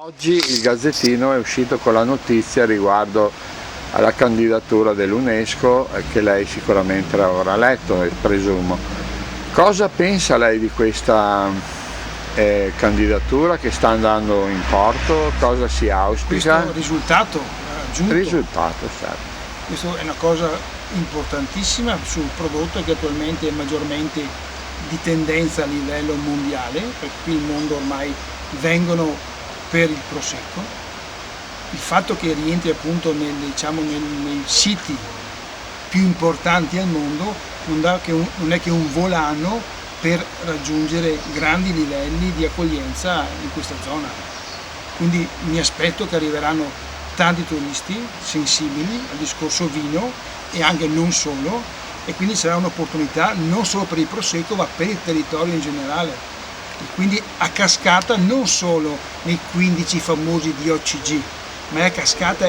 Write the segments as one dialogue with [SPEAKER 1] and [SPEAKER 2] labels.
[SPEAKER 1] Oggi il Gazzettino è uscito con la notizia riguardo alla candidatura dell'UNESCO che lei sicuramente avrà letto, presumo. Cosa pensa lei di questa candidatura che sta andando in porto? Cosa si auspica?
[SPEAKER 2] Questo risultato raggiunto.
[SPEAKER 1] Risultato, certo.
[SPEAKER 2] Questa è una cosa importantissima sul prodotto che attualmente è maggiormente di tendenza a livello mondiale, perché qui il mondo ormai vengono per il prosecco. Il fatto che rientri appunto nei siti più importanti al mondo non è che un volano per raggiungere grandi livelli di accoglienza in questa zona. Quindi mi aspetto che arriveranno tanti turisti sensibili al discorso vino e anche non solo, e quindi sarà un'opportunità non solo per il prosecco ma per il territorio in generale. E quindi a cascata non solo nei 15 famosi di OCG, ma a cascata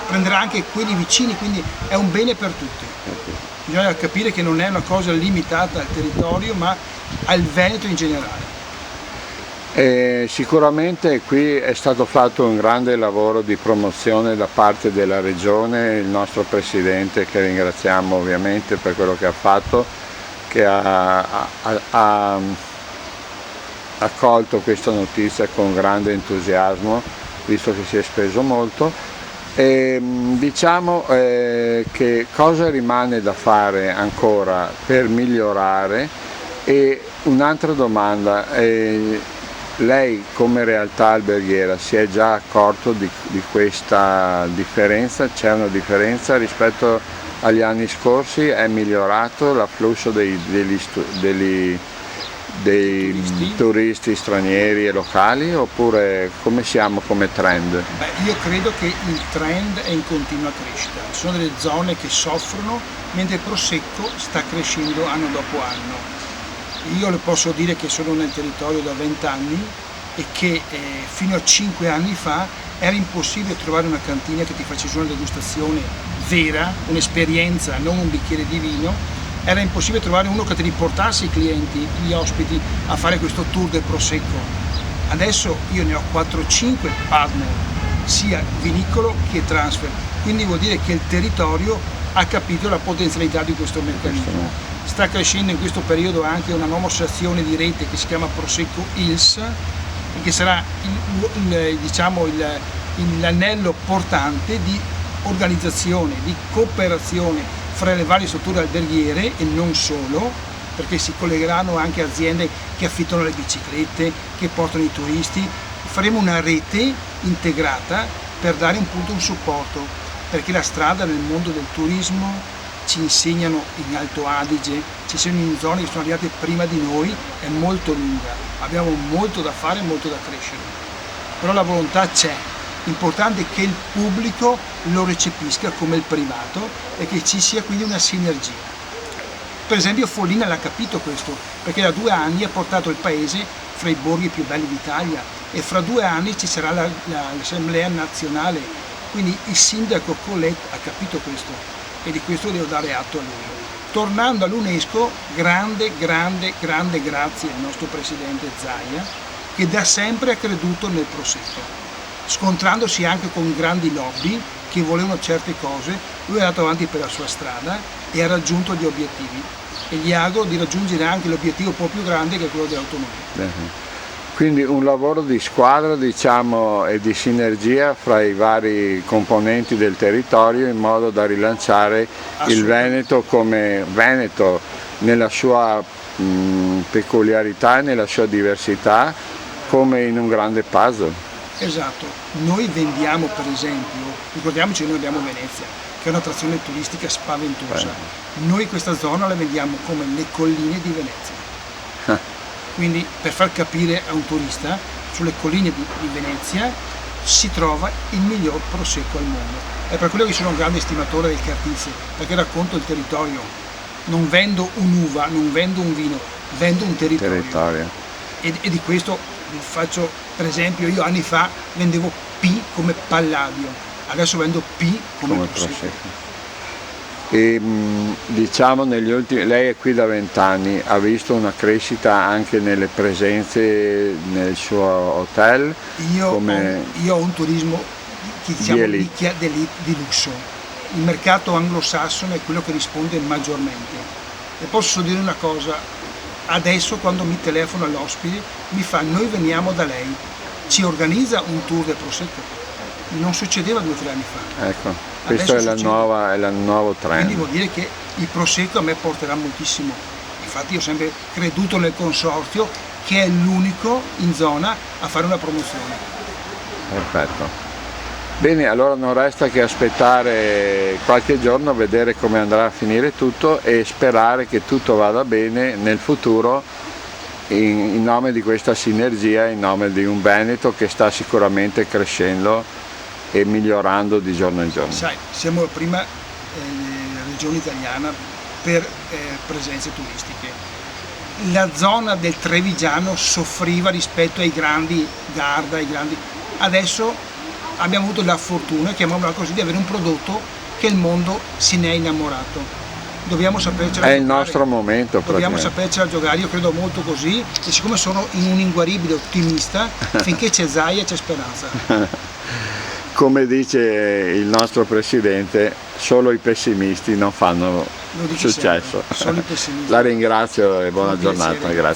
[SPEAKER 2] prenderà anche quelli vicini, quindi è un bene per tutti. Bisogna capire che non è una cosa limitata al territorio ma al Veneto in generale.
[SPEAKER 1] Sicuramente qui è stato fatto un grande lavoro di promozione da parte della Regione, il nostro Presidente, che ringraziamo ovviamente per quello che ha fatto, che ha accolto questa notizia con grande entusiasmo, visto che si è speso molto. Diciamo che cosa rimane da fare ancora per migliorare. E un'altra domanda, lei come realtà alberghiera si è già accorto di questa differenza? C'è una differenza rispetto agli anni scorsi? È migliorato l'afflusso dei turisti stranieri e locali, oppure come siamo come trend?
[SPEAKER 2] Io credo che il trend è in continua crescita. Ci sono delle zone che soffrono mentre il prosecco sta crescendo anno dopo anno. Io le posso dire che sono nel territorio da 20 anni e che fino a 5 anni fa era impossibile trovare una cantina che ti facesse una degustazione vera, un'esperienza, non un bicchiere di vino. Era impossibile trovare uno che ti riportasse i clienti, gli ospiti a fare questo tour del prosecco. Adesso io ne ho 4-5 partner, sia vinicolo che transfer, quindi vuol dire che il territorio ha capito la potenzialità di questo meccanismo. Sta crescendo in questo periodo anche una nuova associazione di rete che si chiama Prosecco Hills, che sarà l'anello portante di organizzazione, di cooperazione fra le varie strutture alberghiere e non solo, perché si collegheranno anche aziende che affittano le biciclette, che portano i turisti. Faremo una rete integrata per dare un supporto, perché la strada nel mondo del turismo, ci insegnano in Alto Adige, ci sono in zone che sono arrivate prima di noi, è molto lunga, abbiamo molto da fare, molto da crescere, però la volontà c'è. L'importante è che il pubblico lo recepisca come il privato e che ci sia quindi una sinergia. Per esempio Follina l'ha capito questo, perché da 2 anni ha portato il paese fra i borghi più belli d'Italia e fra 2 anni ci sarà l'Assemblea nazionale, quindi il sindaco Collet ha capito questo e di questo devo dare atto a lui. Tornando all'UNESCO, grande grazie al nostro Presidente Zaia, che da sempre ha creduto nel prosecco. Scontrandosi anche con grandi lobby che volevano certe cose, lui è andato avanti per la sua strada e ha raggiunto gli obiettivi, e gli auguro di raggiungere anche l'obiettivo un po' più grande, che è quello dell'autonomia.
[SPEAKER 1] Quindi un lavoro di squadra, diciamo, e di sinergia fra i vari componenti del territorio, in modo da rilanciare il Veneto come Veneto nella sua peculiarità e nella sua diversità, come in un grande puzzle.
[SPEAKER 2] Esatto, noi vendiamo, per esempio, ricordiamoci che noi abbiamo Venezia, che è un'attrazione turistica spaventosa. Noi questa zona la vendiamo come le colline di Venezia. Quindi, per far capire a un turista, sulle colline di Venezia si trova il miglior prosecco al mondo. È per quello che sono un grande estimatore del Cartizze, perché racconto il territorio. Non vendo un'uva, non vendo un vino, vendo un territorio. E di questo faccio, per esempio, io anni fa vendevo P come Palladio, adesso vendo P come prosecco.
[SPEAKER 1] E diciamo negli ultimi, lei è qui da 20 anni, ha visto una crescita anche nelle presenze nel suo hotel?
[SPEAKER 2] Io
[SPEAKER 1] Come
[SPEAKER 2] ho un turismo diciamo, di lusso. Il mercato anglosassone è quello che risponde maggiormente. E posso dire una cosa, adesso quando mi telefono l'ospite mi fa: noi veniamo da lei, ci organizza un tour del Prosecco. Non succedeva 2 o 3 anni fa.
[SPEAKER 1] ecco, questo è il nuovo trend.
[SPEAKER 2] Quindi vuol dire che il Prosecco a me porterà moltissimo. Infatti io ho sempre creduto nel consorzio, che è l'unico in zona a fare una promozione.
[SPEAKER 1] Perfetto. Bene, allora non resta che aspettare qualche giorno, vedere come andrà a finire tutto e sperare che tutto vada bene nel futuro in nome di questa sinergia, in nome di un Veneto che sta sicuramente crescendo e migliorando di giorno in giorno.
[SPEAKER 2] Sai, siamo la prima regione italiana per presenze turistiche. La zona del Trevigiano soffriva rispetto ai grandi Garda, adesso abbiamo avuto la fortuna, chiamiamola così, di avere un prodotto che il mondo se ne è innamorato. Dobbiamo sapercela giocare.
[SPEAKER 1] È il nostro momento.
[SPEAKER 2] Dobbiamo sapercela giocare, io credo molto così, e siccome sono in un inguaribile ottimista, finché c'è Zaia c'è speranza.
[SPEAKER 1] Come dice il nostro presidente, solo i pessimisti non fanno successo.
[SPEAKER 2] Solo i pessimisti.
[SPEAKER 1] La ringrazio e buona giornata. Grazie.